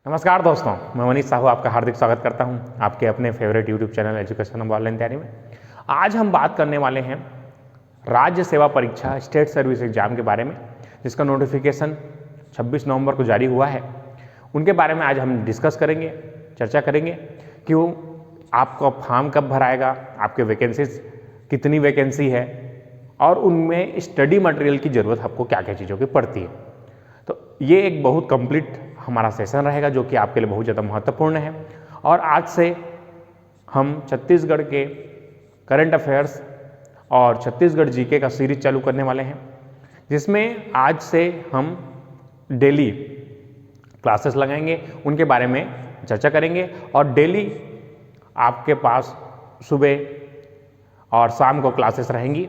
नमस्कार दोस्तों, मैं मनीष साहू आपका हार्दिक स्वागत करता हूं आपके अपने favourite YouTube channel education online तैयारी में। आज हम बात करने वाले हैं राज्य सेवा परीक्षा स्टेट सर्विस एग्जाम के बारे में, जिसका नोटिफिकेशन 26 नवंबर को जारी हुआ है। उनके बारे में आज हम डिस्कस करेंगे, चर्चा करेंगे कि वो आपका फॉर्म कब भराएगा, आपके वैकेंसीज कितनी वैकेंसी है और उनमें स्टडी मटेरियल की ज़रूरत आपको क्या क्या चीज़ों की पड़ती है। तो ये एक बहुत कंप्लीट हमारा सेशन रहेगा जो कि आपके लिए बहुत ज़्यादा महत्वपूर्ण है। और आज से हम छत्तीसगढ़ के करंट अफेयर्स और छत्तीसगढ़ जीके का सीरीज चालू करने वाले हैं, जिसमें आज से हम डेली क्लासेस लगाएंगे, उनके बारे में चर्चा करेंगे। और डेली आपके पास सुबह और शाम को क्लासेस रहेंगी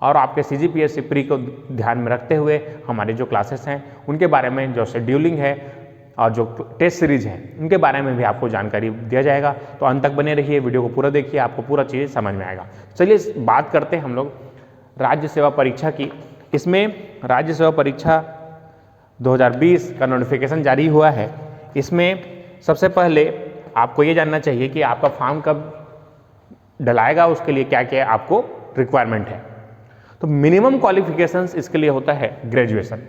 और आपके CGPSC प्री को ध्यान में रखते हुए हमारे जो क्लासेस हैं उनके बारे में, जो शेड्यूलिंग है और जो टेस्ट सीरीज है उनके बारे में भी आपको जानकारी दिया जाएगा। तो अंत तक बने रहिए, वीडियो को पूरा देखिए, आपको पूरा चीज़ समझ में आएगा। चलिए बात करते हैं हम लोग राज्य सेवा परीक्षा की। इसमें राज्य सेवा परीक्षा 2020 का नोटिफिकेशन जारी हुआ है। इसमें सबसे पहले आपको ये जानना चाहिए कि आपका फॉर्म कब डलाएगा, उसके लिए क्या क्या आपको रिक्वायरमेंट है। तो मिनिमम क्वालिफिकेशंस इसके लिए होता है ग्रेजुएशन।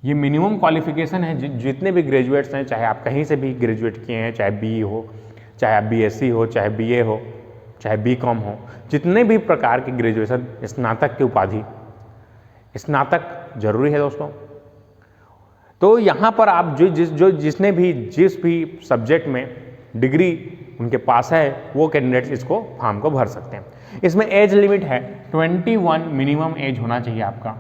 ये मिनिमम क्वालिफिकेशन है। जितने भी ग्रेजुएट्स हैं, चाहे आप कहीं से भी ग्रेजुएट किए हैं, चाहे BE हो, चाहे आप BSc हो, चाहे BA हो, चाहे BCom हो, जितने भी प्रकार की ग्रेजुएशन, स्नातक की उपाधि, स्नातक जरूरी है दोस्तों। तो यहाँ पर आप जिसने भी जिस भी सब्जेक्ट में डिग्री उनके पास है वो कैंडिडेट्स इसको फॉर्म को भर सकते हैं। इसमें एज लिमिट है 21, मिनिमम एज होना चाहिए आपका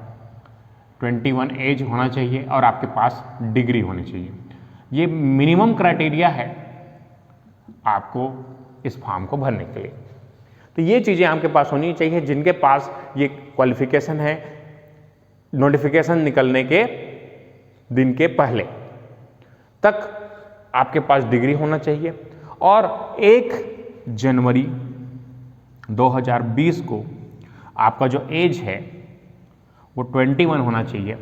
21 एज होना चाहिए और आपके पास डिग्री होनी चाहिए। ये मिनिमम क्राइटेरिया है आपको इस फॉर्म को भरने के लिए। तो ये चीज़ें आपके पास होनी चाहिए। जिनके पास ये क्वालिफिकेशन है, नोटिफिकेशन निकलने के दिन के पहले तक आपके पास डिग्री होना चाहिए और 1 जनवरी 2020 को आपका जो एज है वो 21 होना चाहिए।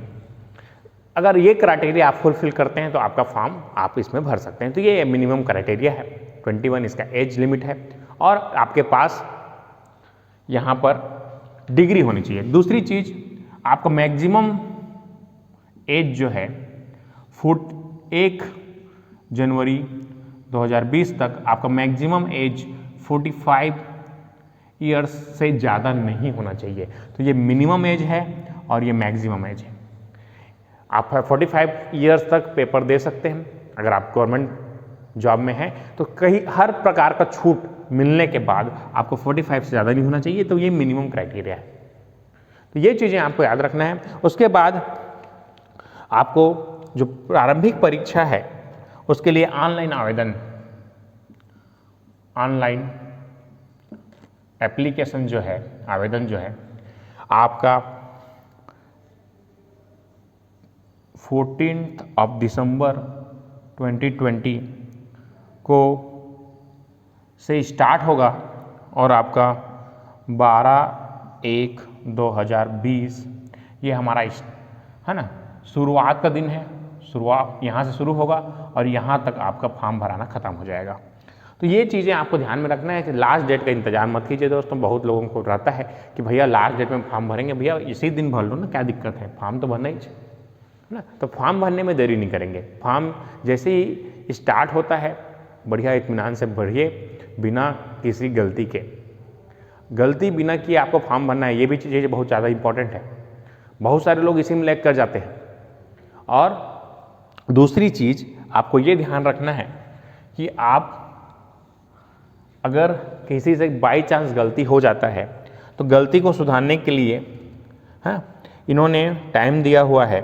अगर ये क्राइटेरिया आप फुलफिल करते हैं तो आपका फॉर्म आप इसमें भर सकते हैं। तो ये मिनिमम क्राइटेरिया है, 21 इसका एज लिमिट है और आपके पास यहाँ पर डिग्री होनी चाहिए। दूसरी चीज़, आपका मैक्सिमम एज जो है 1 जनवरी 2020 तक आपका मैक्सिमम एज 45 ईयर्स से ज़्यादा नहीं होना चाहिए। तो ये मिनिमम एज है और ये मैक्सिमम एज है। आप 45 ईयर्स तक पेपर दे सकते हैं। अगर आप गवर्नमेंट जॉब में हैं तो कहीं हर प्रकार का छूट मिलने के बाद आपको 45 से ज़्यादा नहीं होना चाहिए। तो ये मिनिमम क्राइटेरिया है। तो ये चीज़ें आपको याद रखना है। उसके बाद आपको जो प्रारंभिक परीक्षा है उसके लिए ऑनलाइन एप्लीकेशन जो है, आवेदन जो है आपका 14 दिसंबर 2020 को से स्टार्ट होगा और आपका 12/1/2020 ये हमारा है ना शुरुआत का दिन है। शुरुआत यहाँ से शुरू होगा और यहाँ तक आपका फॉर्म भराना ख़त्म हो जाएगा। तो ये चीज़ें आपको ध्यान में रखना है कि लास्ट डेट का इंतजार मत कीजिए दोस्तों। बहुत लोगों को रहता है कि भैया लास्ट डेट में फॉर्म भरेंगे, भैया इसी दिन भर लो ना, क्या दिक्कत है, फॉर्म तो भरना ही है ना। तो फॉर्म भरने में देरी नहीं करेंगे। फॉर्म जैसे ही स्टार्ट होता है बढ़िया इत्मीनान से भरिए, बिना किसी गलती बिना किए आपको फॉर्म भरना है। ये भी चीज़ें बहुत ज़्यादा इंपॉर्टेंट है। बहुत सारे लोग इसी में लैग कर जाते हैं। और दूसरी चीज़ आपको ये ध्यान रखना है कि आप अगर किसी से बाई चांस गलती हो जाता है तो गलती को सुधारने के लिए इन्होंने टाइम दिया हुआ है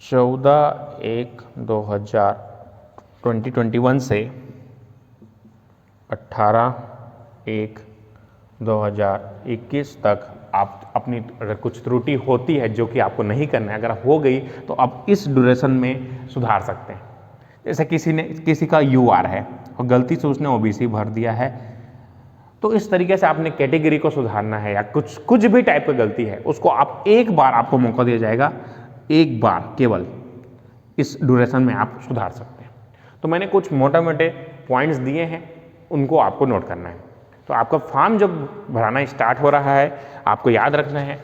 14/1/2021 से 18/1/2021 तक आप अपनी अगर कुछ त्रुटि होती है जो कि आपको नहीं करना है, अगर हो गई तो आप इस ड्यूरेशन में सुधार सकते हैं। जैसे किसी का UR है और गलती से उसने OBC भर दिया है तो इस तरीके से आपने कैटेगरी को सुधारना है या कुछ भी टाइप की गलती है उसको आप एक बार आपको मौका दिया जाएगा, एक बार केवल इस ड्यूरेशन में आप सुधार सकते हैं। तो मैंने कुछ मोटे मोटे पॉइंट्स दिए हैं, उनको आपको नोट करना है। तो आपका फॉर्म जब भराना स्टार्ट हो रहा है, आपको याद रखना है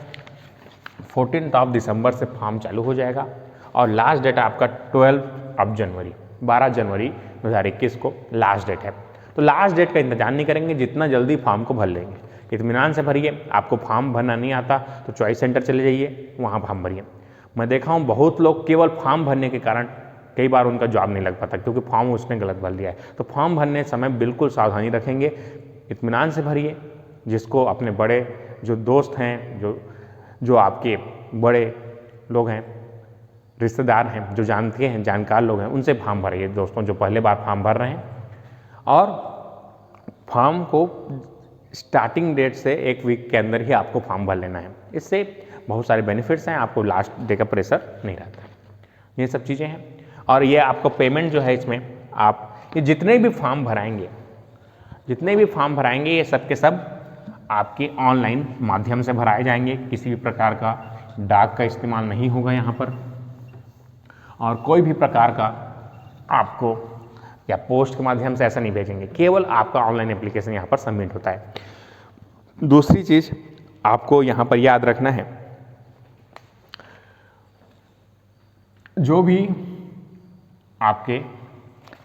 14 दिसंबर से फॉर्म चालू हो जाएगा और लास्ट डेट आपका 12 जनवरी 12 जनवरी 2021 को लास्ट डेट है। तो लास्ट डेट का इंतजार नहीं करेंगे, जितना जल्दी फॉर्म को भर लेंगे। इत्मीनान से भरिए। आपको फॉर्म भरना नहीं आता तो चॉइस सेंटर चले जाइए, वहाँ फॉर्म भरिए। मैं देखा हूँ बहुत लोग केवल फॉर्म भरने के कारण कई बार उनका जॉब नहीं लग पाता, क्योंकि फॉर्म उसने गलत भर दिया है। तो फॉर्म भरने समय बिल्कुल सावधानी रखेंगे, इत्मीनान से भरिए। जिसको अपने बड़े जो दोस्त हैं, जो आपके बड़े लोग हैं, रिश्तेदार हैं, जो जानते हैं, जानकार लोग हैं, उनसे फॉर्म भरिए दोस्तों, जो पहले बार फॉर्म भर रहे हैं। और फॉर्म को स्टार्टिंग डेट से 1 वीक के अंदर ही आपको फॉर्म भर लेना है। इससे बहुत सारे बेनिफिट्स हैं, आपको लास्ट डे का प्रेशर नहीं रहता। ये सब चीज़ें हैं। और ये आपको पेमेंट जो है, इसमें आप ये जितने भी फॉर्म भराएंगे ये सब के सब आपके ऑनलाइन माध्यम से भराए जाएंगे। किसी भी प्रकार का डाक का इस्तेमाल नहीं होगा यहाँ पर, और कोई भी प्रकार का आपको या पोस्ट के माध्यम से ऐसा नहीं भेजेंगे। केवल आपका ऑनलाइन एप्लीकेशन यहाँ पर सबमिट होता है। दूसरी चीज़ आपको यहाँ पर याद रखना है, जो भी आपके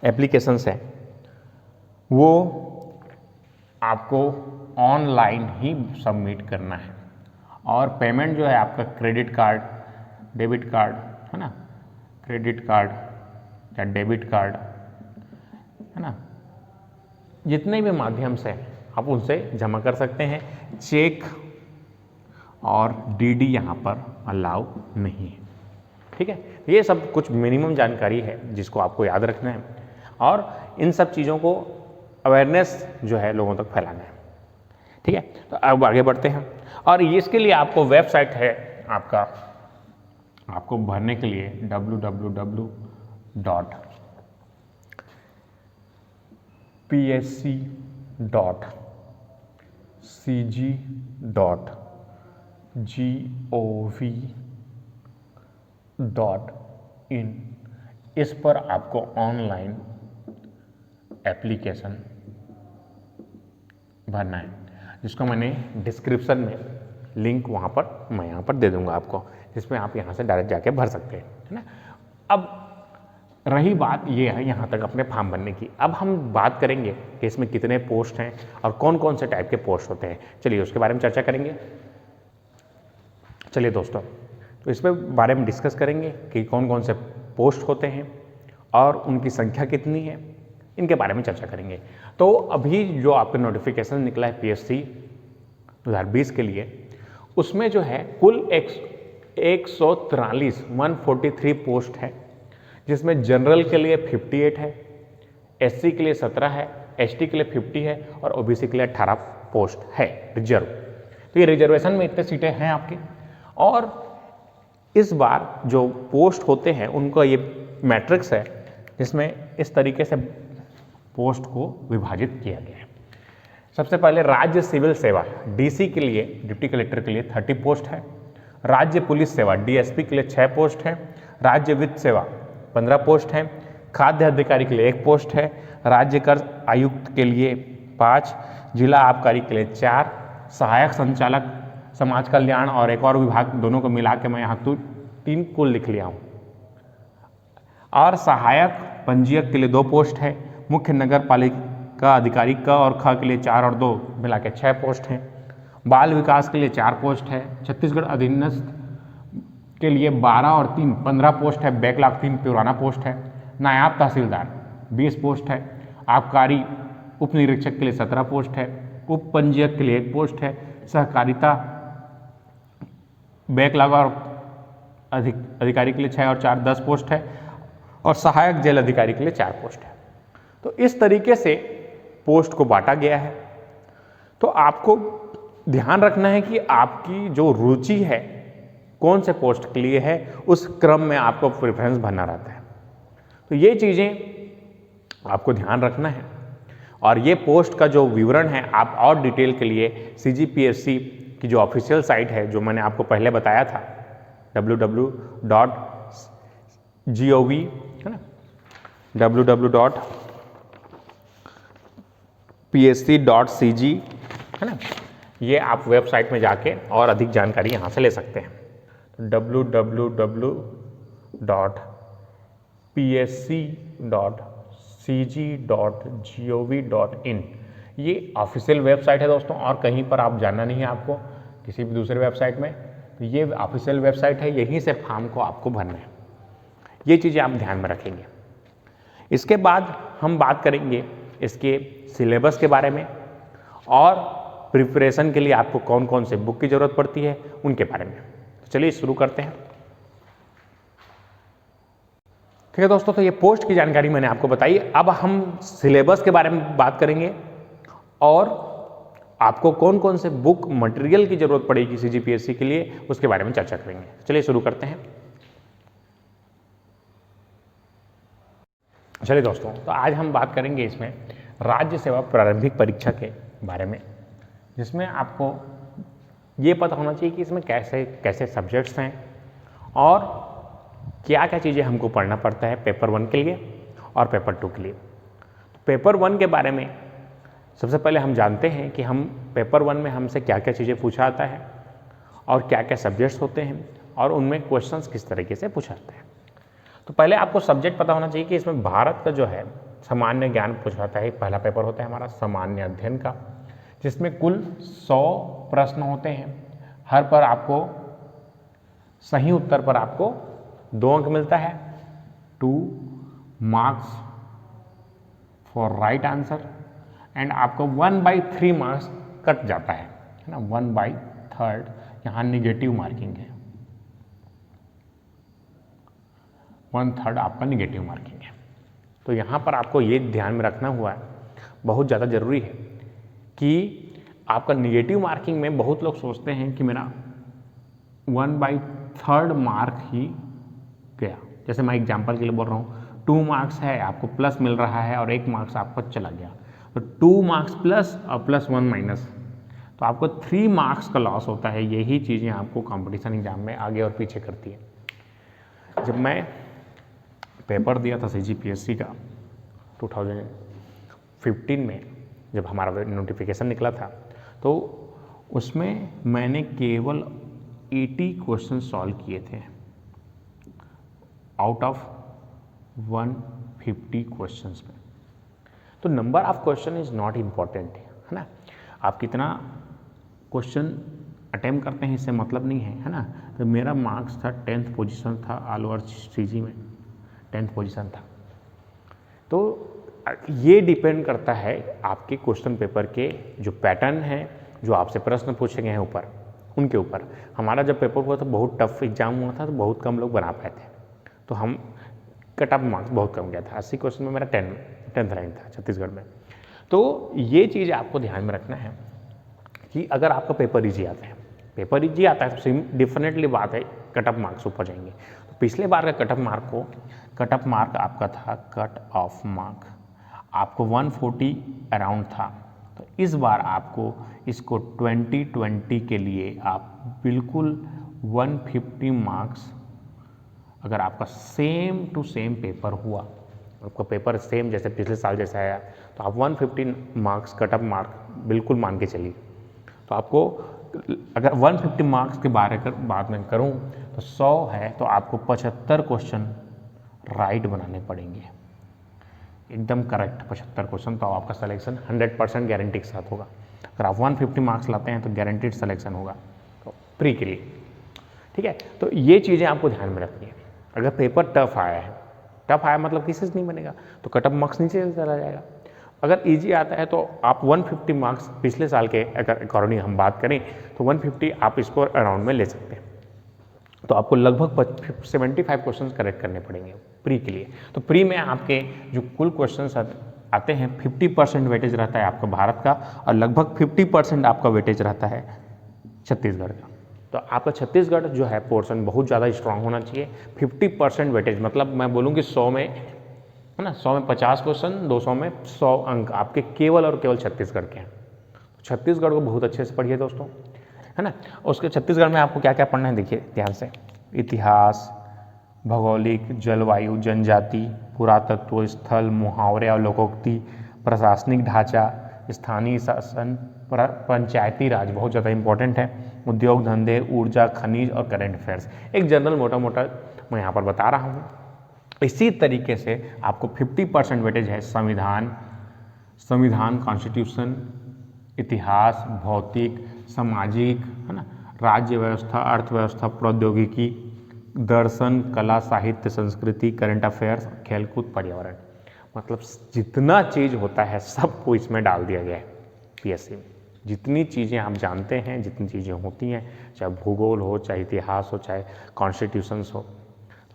एप्लीकेशंस हैं वो आपको ऑनलाइन ही सबमिट करना है। और पेमेंट जो है आपका क्रेडिट कार्ड, डेबिट कार्ड है ना, क्रेडिट कार्ड या डेबिट कार्ड है ना, जितने भी माध्यम से आप उनसे जमा कर सकते हैं। चेक और डीडी यहाँ पर अलाउ नहीं है। ठीक है, ये सब कुछ मिनिमम जानकारी है जिसको आपको याद रखना है, और इन सब चीज़ों को अवेयरनेस जो है लोगों तक फैलाना है। ठीक है, तो अब आगे बढ़ते हैं। और इसके लिए आपको वेबसाइट है आपको भरने के लिए www.psc.cg.gov.in इस पर आपको ऑनलाइन एप्लीकेशन भरना है, जिसको मैंने डिस्क्रिप्शन में लिंक वहाँ पर मैं यहाँ पर दे दूँगा आपको, जिसमें आप यहाँ से डायरेक्ट जाके भर सकते हैं, है ना। अब रही बात ये है यहाँ तक अपने फॉर्म भरने की। अब हम बात करेंगे कि इसमें कितने पोस्ट हैं और कौन कौन से टाइप के पोस्ट होते हैं। चलिए उसके बारे में चर्चा करेंगे। चलिए दोस्तों, तो इसमें बारे में डिस्कस करेंगे कि कौन कौन से पोस्ट होते हैं और उनकी संख्या कितनी है, इनके बारे में चर्चा करेंगे। तो अभी जो आपका नोटिफिकेशन निकला है PSC 2020 के लिए, उसमें जो है कुल 143 पोस्ट है, जिसमें जनरल के लिए 58 है, SC के लिए 17 है, ST के लिए 50 है और OBC के लिए 18 पोस्ट है रिजर्व। तो ये रिजर्वेशन में इतने सीटें हैं आपकी। और इस बार जो पोस्ट होते हैं उनका ये मैट्रिक्स है, जिसमें इस तरीके से पोस्ट को विभाजित किया गया है। सबसे पहले राज्य सिविल सेवा DC के लिए, डिप्टी कलेक्टर के लिए 30 पोस्ट है। राज्य पुलिस सेवा DSP के लिए 6 पोस्ट है। राज्य वित्त सेवा 15 पोस्ट है। खाद्य अधिकारी के लिए 1 पोस्ट है। राज्य कर आयुक्त के लिए 5, जिला आबकारी के लिए 4, सहायक संचालक समाज कल्याण और एक और विभाग दोनों को मिला के मैं यहाँ 3 कुल लिख लिया हूँ। और सहायक पंजीयक के लिए 2 पोस्ट है। मुख्य नगर पालिका अधिकारी क और ख के लिए 4 और 2 मिला के 6 पोस्ट हैं। बाल विकास के लिए 4 पोस्ट है। छत्तीसगढ़ अधीनस्थ के लिए 12 और 3 15 पोस्ट है। बैकलॉग 3 पुराना पोस्ट है। नायब तहसीलदार 20 पोस्ट है। आबकारी उप निरीक्षक के लिए 17 पोस्ट है। उप पंजीयक के लिए 1 पोस्ट है। सहकारिता बैकलॉग और अधिकारी के लिए 6 और 4 10 पोस्ट है। और सहायक जेल अधिकारी के लिए 4 पोस्ट है। तो इस तरीके से पोस्ट को बांटा गया है। तो आपको ध्यान रखना है कि आपकी जो रुचि है कौन से पोस्ट के लिए है, उस क्रम में आपको प्रेफरेंस भरना रहता है। तो ये चीज़ें आपको ध्यान रखना है। और ये पोस्ट का जो विवरण है आप और डिटेल के लिए CGPSC की जो ऑफिशियल साइट है जो मैंने आपको पहले बताया था www.gov है ना www.psc.cg है ना, ये आप वेबसाइट में जाके और अधिक जानकारी यहाँ से ले सकते हैं। www.psc.cg.gov.in ये ऑफिशियल वेबसाइट है दोस्तों, और कहीं पर आप जाना नहीं है आपको किसी भी दूसरे वेबसाइट में। तो ये ऑफिशियल वेबसाइट है, यहीं से फॉर्म को आपको भरना है। ये चीज़ें आप ध्यान में रखेंगे। इसके बाद हम बात करेंगे इसके सिलेबस के बारे में और प्रिपरेशन के लिए आपको कौन कौन से बुक की ज़रूरत पड़ती है उनके बारे में। तो चलिए शुरू करते हैं। ठीक है दोस्तों, तो ये पोस्ट की जानकारी मैंने आपको बताई। अब हम सिलेबस के बारे में बात करेंगे और आपको कौन कौन से बुक मटेरियल की जरूरत पड़ेगी CGPSC के लिए उसके बारे में चर्चा करेंगे। चलिए शुरू करते हैं। चलिए दोस्तों, तो आज हम बात करेंगे इसमें राज्य सेवा प्रारंभिक परीक्षा के बारे में, जिसमें आपको ये पता होना चाहिए कि इसमें कैसे कैसे सब्जेक्ट्स हैं और क्या क्या चीज़ें हमको पढ़ना पड़ता है पेपर 1 के लिए और पेपर 2 के लिए। तो पेपर 1 के बारे में सबसे पहले हम जानते हैं कि हम पेपर 1 में हमसे क्या क्या चीज़ें पूछा जाता है और क्या क्या सब्जेक्ट्स होते हैं और उनमें क्वेश्चंस किस तरीके से पूछा जाता है। तो पहले आपको सब्जेक्ट पता होना चाहिए कि इसमें भारत का जो है सामान्य ज्ञान पूछा जाता है। पहला पेपर होता है हमारा सामान्य अध्ययन का, जिसमें कुल 100 प्रश्न होते हैं। हर पर आपको सही उत्तर पर आपको 2 अंक मिलता है, 2 marks for right answer, and आपको 1/3 मार्क्स कट जाता है ना, 1/3 यहाँ निगेटिव मार्किंग है, 1/3 आपका निगेटिव मार्किंग है। तो यहाँ पर आपको ये ध्यान में रखना हुआ है, बहुत ज़्यादा ज़रूरी है कि आपका निगेटिव मार्किंग में बहुत लोग सोचते हैं कि मेरा 1/3 मार्क ही गया। जैसे मैं एग्जाम्पल के लिए बोल रहा हूँ, 2 मार्क्स है आपको प्लस मिल रहा है और 1 मार्क्स आपका चला गया, तो 2 मार्क्स प्लस और +1 माइनस, तो आपको 3 मार्क्स का लॉस होता है। यही चीज़ें आपको कंपटीशन एग्जाम में आगे और पीछे करती है। जब मैं पेपर दिया था CGPSC का 2015 में, जब हमारा नोटिफिकेशन निकला था, तो उसमें मैंने केवल 80 क्वेश्चन सॉल्व किए थे आउट ऑफ 150 क्वेश्चंस में। तो number of question is not important है ना, आप कितना क्वेश्चन अटेम्प्ट करते हैं इससे मतलब नहीं है ना। तो मेरा मार्क्स था 10th पोजीशन था, ऑल ओवर CG में 10th पोजीशन था। तो ये डिपेंड करता है आपके क्वेश्चन पेपर के जो पैटर्न है, जो आपसे प्रश्न पूछे गए हैं ऊपर, उनके ऊपर। हमारा जब पेपर हुआ तो बहुत टफ एग्जाम हुआ था, तो बहुत कम लोग बना पाए थे, तो हम कट ऑफ मार्क्स बहुत कम गया था। 80 क्वेश्चन में मेरा 10th रैंक था छत्तीसगढ़ में। तो ये चीज़ आपको ध्यान में रखना है कि अगर आपका पेपर ईजी आता है, पेपर ईजी आता है तो डेफिनेटली बात है कट ऑफ मार्क्स ऊपर जाएंगे। तो पिछले बार का कट ऑफ मार्क आपका था, कट ऑफ मार्क आपको 140 अराउंड था। तो इस बार आपको इसको 2020 के लिए आप बिल्कुल 150 मार्क्स, अगर आपका सेम टू सेम पेपर हुआ, आपका पेपर सेम जैसे पिछले साल जैसा आया, तो आप 150 मार्क्स कट ऑफ मार्क बिल्कुल मान के चलिए। तो आपको अगर 150 मार्क्स के बात में करूं तो 100 है, तो आपको 75 क्वेश्चन राइट बनाने पड़ेंगे, एकदम करेक्ट 75 क्वेश्चन। तो आपका सिलेक्शन 100% गारंटी के साथ होगा। अगर आप 150 मार्क्स लाते हैं तो गारंटीड सिलेक्शन होगा, तो प्री के लिए। ठीक है, तो ये चीज़ें आपको ध्यान में रखनी है। अगर पेपर टफ आया मतलब किसी से नहीं बनेगा, तो कट ऑफ मार्क्स नीचे चला जाएगा। अगर इजी आता है तो आप 150 मार्क्स पिछले साल के अगर अकॉर्डिंग हम बात करें तो 150 आप इसको अराउंड में ले सकते हैं। तो आपको लगभग 75 क्वेश्चन करेक्ट करने पड़ेंगे प्री के लिए। तो प्री में आपके जो कुल क्वेश्चन आते हैं 50% वेटेज रहता है आपका भारत का, और लगभग 50% आपका वेटेज रहता है छत्तीसगढ़ का। तो आपका छत्तीसगढ़ जो है पोर्शन बहुत ज़्यादा स्ट्रांग होना चाहिए। 50% वेटेज मतलब मैं बोलूँ कि 100 में है ना। 100 में 50 क्वेश्चन, 200 में 100 अंक आपके केवल और केवल छत्तीसगढ़ के हैं। छत्तीसगढ़ को बहुत अच्छे से पढ़िए दोस्तों, है ना। उसके छत्तीसगढ़ में आपको क्या क्या पढ़ना है देखिए ध्यान से। इतिहास, भौगोलिक, जलवायु, जनजाति, पुरातत्व, स्थल, मुहावरे और लोकोक्ति, प्रशासनिक ढांचा, स्थानीय शासन, पंचायती राज बहुत ज़्यादा इंपॉर्टेंट है, उद्योग धंधे, ऊर्जा, खनिज और करंट अफेयर्स। एक जनरल मोटा मोटा मैं यहाँ पर बता रहा हूँ। इसी तरीके से आपको 50% वेटेज है संविधान कॉन्स्टिट्यूशन, इतिहास, भौतिक, सामाजिक, है ना, राज्य व्यवस्था, अर्थव्यवस्था, प्रौद्योगिकी, दर्शन, कला, साहित्य, संस्कृति, करंट अफेयर्स, खेलकूद, पर्यावरण। मतलब जितना चीज़ होता है सबको इसमें डाल दिया गया है पीएससी में। जितनी चीज़ें आप जानते हैं, जितनी चीज़ें होती हैं, चाहे भूगोल हो, चाहे इतिहास हो, चाहे कॉन्स्टिट्यूशंस हो,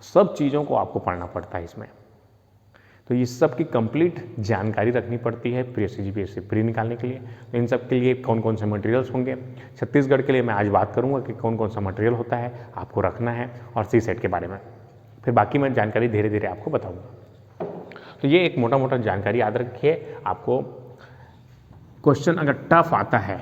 सब चीज़ों को आपको पढ़ना पड़ता है इसमें। तो ये सब की कंप्लीट जानकारी रखनी पड़ती है पीएससी जीपीएससी प्री निकालने के लिए। तो इन सब के लिए कौन कौन से मटेरियल्स होंगे, छत्तीसगढ़ के लिए मैं आज बात करूंगा कि कौन कौन सा मटेरियल होता है आपको रखना है, और सी सेट के बारे में फिर बाकी मैं जानकारी धीरे धीरे आपको बताऊंगा। तो ये एक मोटा मोटा जानकारी याद रखिए। आपको क्वेश्चन अगर टफ आता है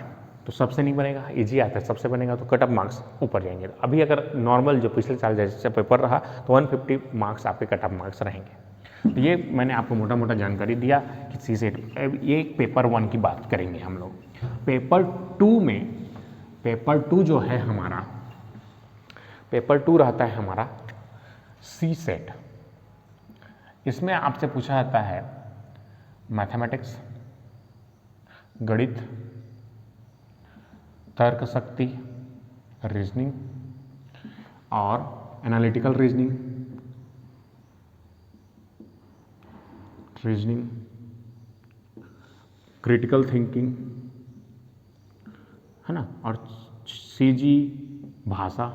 तो सबसे नहीं बनेगा, इजी आता है सबसे बनेगा, तो कट ऑफ मार्क्स ऊपर जाएंगे। अभी अगर नॉर्मल जो पिछले साल जैसे पेपर रहा तो 150 मार्क्स आपके कट ऑफ मार्क्स रहेंगे। तो ये मैंने आपको मोटा मोटा जानकारी दिया कि सी सेट। ये पेपर 1 की बात करेंगे हम लोग। पेपर 2 में, पेपर 2 जो है हमारा, पेपर 2 रहता है हमारा सी सेट। इसमें आपसे पूछा जाता है मैथमेटिक्स, गणित, तर्क शक्ति, रीजनिंग और एनालिटिकल रीजनिंग, क्रिटिकल थिंकिंग, है ना, और सीजी भाषा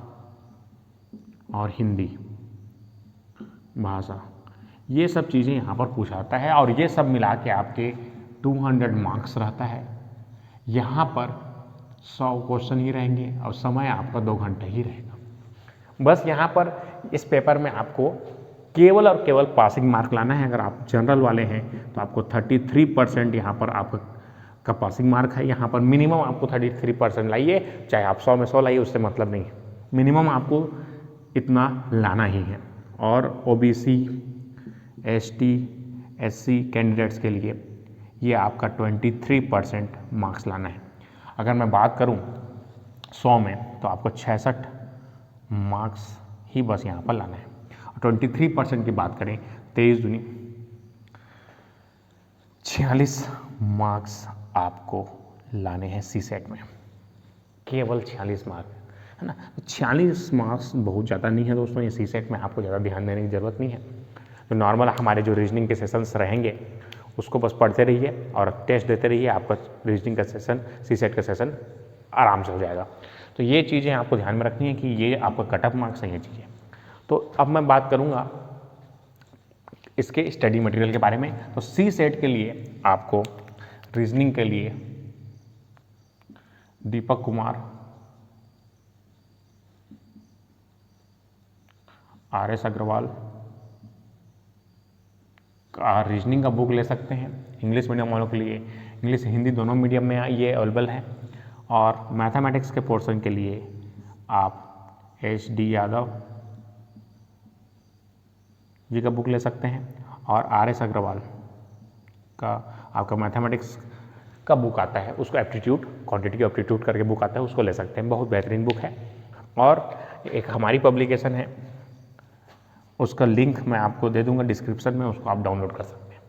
और हिंदी भाषा। ये सब चीज़ें यहाँ पर पूछा जाता है और ये सब मिला के आपके 200 मार्क्स रहता है। यहाँ पर 100 क्वेश्चन ही रहेंगे और समय आपका 2 घंटे ही रहेगा। बस यहाँ पर इस पेपर में आपको केवल और केवल पासिंग मार्क लाना है। अगर आप जनरल वाले हैं तो आपको 33% यहाँ पर आपका पासिंग मार्क है। यहाँ पर मिनिमम आपको 33% लाइए, चाहे आप 100 में 100 लाइए, उससे मतलब नहीं है, मिनिमम आपको इतना लाना ही है। और ओबीसी, एसटी, एससी कैंडिडेट्स के लिए ये आपका 23% मार्क्स लाना है। अगर मैं बात करूं 100 में तो आपको 66 मार्क्स ही बस यहाँ पर लाना है। 23% की बात करें 23 दूनी 46 मार्क्स आपको लाने हैं सी सेट में, केवल 46 मार्क्स, है ना। 46 मार्क्स बहुत ज़्यादा नहीं है दोस्तों, ये सी सेट में आपको ज़्यादा ध्यान देने की ज़रूरत नहीं है। तो नॉर्मल हमारे जो रीजनिंग के सेशंस रहेंगे उसको बस पढ़ते रहिए और टेस्ट देते रहिए, आपका रीजनिंग का सेशन, सी सेट का सेशन आराम से हो जाएगा। तो ये चीज़ें आपको ध्यान में रखनी है कि ये आपका कट ऑफ मार्क्स है ये चीज़ें। तो अब मैं बात करूँगा इसके स्टडी मटेरियल के बारे में। तो सी सेट के लिए आपको रीजनिंग के लिए दीपक कुमार, RS अग्रवाल का रीजनिंग का बुक ले सकते हैं। इंग्लिश मीडियम वालों के लिए इंग्लिश हिंदी दोनों मीडियम में ये अवेलेबल है। और मैथमेटिक्स के पोर्शन के लिए आप HD यादव जी का बुक ले सकते हैं। और RS अग्रवाल का आपका मैथमेटिक्स का बुक आता है, उसको एप्टीट्यूड, क्वांटिटी एप्टीट्यूड करके बुक आता है, उसको ले सकते हैं, बहुत बेहतरीन बुक है। और एक हमारी पब्लिकेशन है, उसका लिंक मैं आपको दे दूंगा डिस्क्रिप्शन में, उसको आप डाउनलोड कर सकते हैं।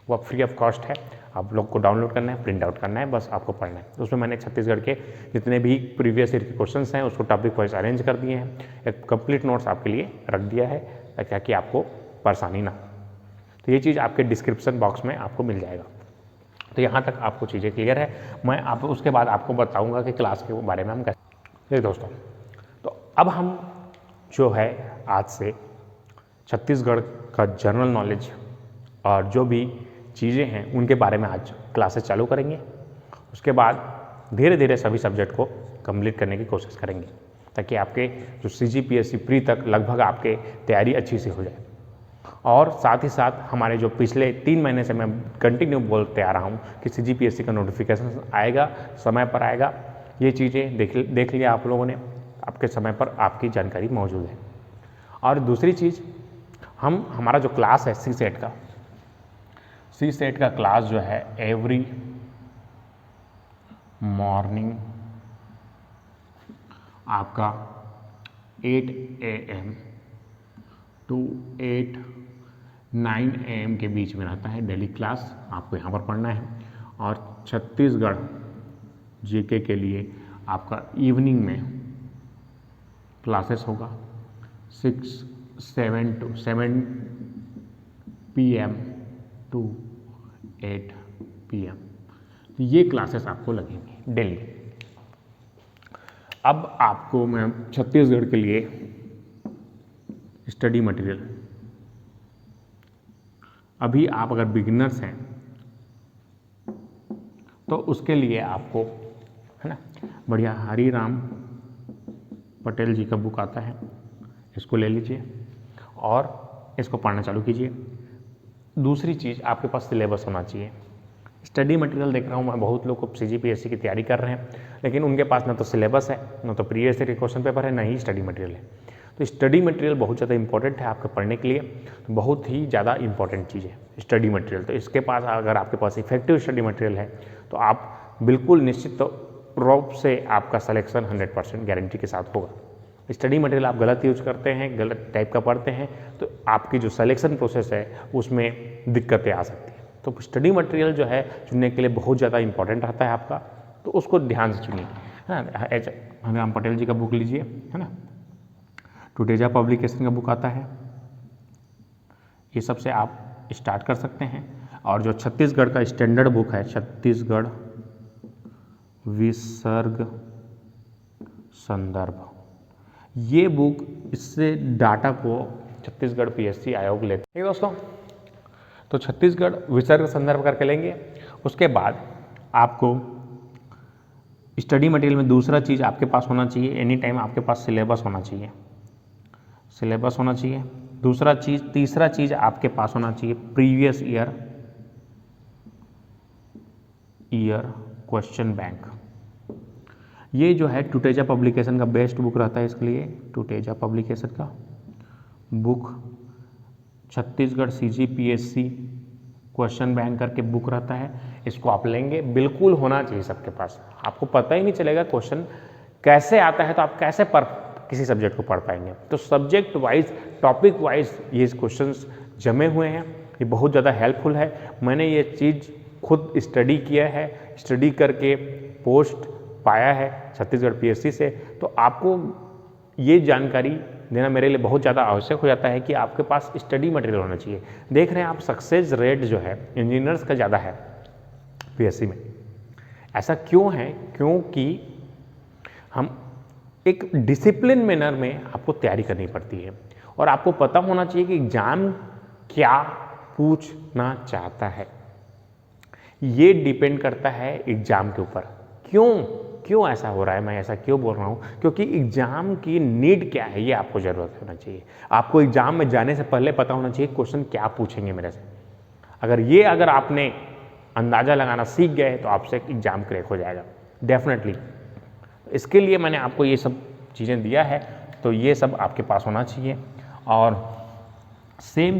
वो आप फ्री ऑफ कॉस्ट है, आप लोग को डाउनलोड करना है, प्रिंट आउट करना है, बस आपको पढ़ना है। उसमें मैंने छत्तीसगढ़ के जितने भी प्रीवियस ईयर के क्वेश्चंस हैं उसको टॉपिक वाइज अरेंज कर दिए हैं, एक कंप्लीट नोट्स आपके लिए रख दिया है ताकि आपको परेशानी ना हो। तो ये चीज़ आपके डिस्क्रिप्शन बॉक्स में आपको मिल जाएगा। तो यहाँ तक आपको चीज़ें क्लियर है। मैं आप उसके बाद आपको बताऊँगा कि क्लास के बारे में हम कैसे। दोस्तों, तो अब हम जो है आज से छत्तीसगढ़ का जनरल नॉलेज और जो भी चीज़ें हैं उनके बारे में आज क्लासेस चालू करेंगे। उसके बाद धीरे धीरे सभी सब्जेक्ट को कंप्लीट करने की कोशिश करेंगे ताकि आपके जो CGPSC प्री तक लगभग आपके तैयारी अच्छी सी हो जाए। और साथ ही साथ हमारे जो पिछले 3 महीने से मैं कंटिन्यू बोलते आ रहा हूँ कि CGPSC का नोटिफिकेशन आएगा, समय पर आएगा। ये चीज़ें देख लिया आप लोगों ने, आपके समय पर आपकी जानकारी मौजूद है। और दूसरी चीज़, हमारा जो क्लास है सी सेट का क्लास जो है एवरी मॉर्निंग आपका 8 AM टू 9 AM के बीच में रहता है डेली क्लास, आपको यहाँ पर पढ़ना है। और छत्तीसगढ़ जीके के लिए आपका इवनिंग में क्लासेस होगा 7 PM टू 8 PM। तो ये क्लासेस आपको लगेंगी डेली। अब आपको मैं छत्तीसगढ़ के लिए स्टडी मटेरियल, अभी आप अगर बिगिनर्स हैं तो उसके लिए आपको, है ना, बढ़िया हरिराम पटेल जी का बुक आता है, इसको ले लीजिए और इसको पढ़ना चालू कीजिए। दूसरी चीज़, आपके पास सिलेबस होना चाहिए। स्टडी मटेरियल देख रहा हूँ मैं, बहुत लोग CGPSC की तैयारी कर रहे हैं, लेकिन उनके पास ना तो सिलेबस है, ना तो प्रीवियस ईयर के क्वेश्चन पेपर है, ना ही स्टडी मटेरियल है। तो स्टडी मटेरियल बहुत ज़्यादा इंपॉर्टेंट है आपके पढ़ने के लिए, तो बहुत ही ज़्यादा इंपॉर्टेंट चीज़ है स्टडी मटेरियल। तो इसके पास, अगर आपके पास इफेक्टिव स्टडी मटेरियल है तो आप बिल्कुल निश्चित रूप से आपका सिलेक्शन 100% गारंटी के साथ होगा। स्टडी मटेरियल आप गलत यूज करते हैं, गलत टाइप का पढ़ते हैं, तो आपकी जो सिलेक्शन प्रोसेस है उसमें दिक्कतें आ सकती हैं। तो स्टडी मटेरियल जो है चुनने के लिए बहुत ज़्यादा इंपॉर्टेंट रहता है आपका, तो उसको ध्यान से चुनिए, है ना। हरिराम पटेल जी का बुक लीजिए, है ना, टुटेजा पब्लिकेशन का बुक आता है, ये सब से आप स्टार्ट कर सकते हैं। और जो छत्तीसगढ़ का स्टैंडर्ड बुक है, छत्तीसगढ़ विसर्ग संदर्भ, ये बुक, इससे डाटा को छत्तीसगढ़ PSC आयोग लेते हैं दोस्तों। तो छत्तीसगढ़ विसर्ग संदर्भ करके लेंगे। उसके बाद आपको स्टडी मटेरियल में दूसरा चीज़ आपके पास होना चाहिए, एनी टाइम आपके पास सिलेबस होना चाहिए, सिलेबस होना चाहिए। दूसरा चीज़, तीसरा चीज़ आपके पास होना चाहिए प्रीवियस ईयर क्वेश्चन बैंक। ये जो है टुटेजा पब्लिकेशन का बेस्ट बुक रहता है इसके लिए। टुटेजा पब्लिकेशन का book Chhattisgarh CGPSC question bank करके बुक रहता है, इसको आप लेंगे, बिल्कुल होना चाहिए सबके पास। आपको पता ही नहीं चलेगा क्वेश्चन कैसे आता है, तो आप कैसे किसी सब्जेक्ट को पढ़ पाएंगे। तो सब्जेक्ट वाइज, टॉपिक वाइज ये क्वेश्चंस जमे हुए हैं, ये बहुत ज़्यादा हेल्पफुल है। मैंने ये चीज़ खुद स्टडी किया है, स्टडी करके पोस्ट पाया है छत्तीसगढ़ PSC से। तो आपको ये जानकारी देना मेरे लिए बहुत ज़्यादा आवश्यक हो जाता है कि आपके पास स्टडी मटेरियल होना चाहिए। देख रहे हैं आप, सक्सेस रेट जो है इंजीनियर्स का ज़्यादा है PSC में। ऐसा क्यों है? क्योंकि हम एक डिसिप्लिन मैनर में आपको तैयारी करनी पड़ती है, और आपको पता होना चाहिए कि एग्जाम क्या पूछना चाहता है। ये डिपेंड करता है एग्जाम के ऊपर। क्यों ऐसा हो रहा है, मैं ऐसा क्यों बोल रहा हूँ? क्योंकि एग्जाम की नीड क्या है, ये आपको ज़रूरत होना चाहिए। आपको एग्जाम में जाने से पहले पता होना चाहिए क्वेश्चन क्या पूछेंगे मेरे से। अगर आपने अंदाज़ा लगाना सीख गए तो आपसे एग्जाम क्रैक हो जाएगा डेफिनेटली। इसके लिए मैंने आपको ये सब चीज़ें दिया है, तो ये सब आपके पास होना चाहिए। और सेम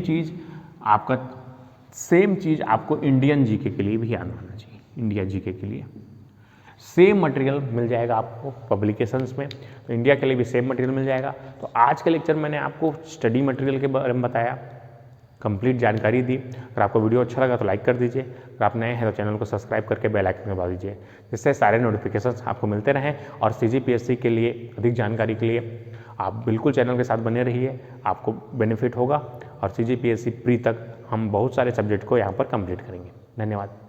चीज़ आपको इंडियन जीके के लिए भी याद होना चाहिए। इंडिया जीके के लिए सेम मटेरियल मिल जाएगा आपको पब्लिकेशंस में, तो इंडिया के लिए भी सेम मटेरियल मिल जाएगा। तो आज के लेक्चर मैंने आपको स्टडी मटेरियल के बारे में बताया, कंप्लीट जानकारी दी। अगर आपको वीडियो अच्छा लगा तो लाइक कर दीजिए, अगर आप नए हैं तो चैनल को सब्सक्राइब करके बेल आइकन दबा दीजिए, जिससे सारे नोटिफिकेशंस आपको मिलते रहें। और CGPSC के लिए अधिक जानकारी के लिए आप बिल्कुल चैनल के साथ बने रहिए, आपको बेनिफिट होगा। और CGPSC प्री तक हम बहुत सारे सब्जेक्ट को यहाँ पर कंप्लीट करेंगे। धन्यवाद।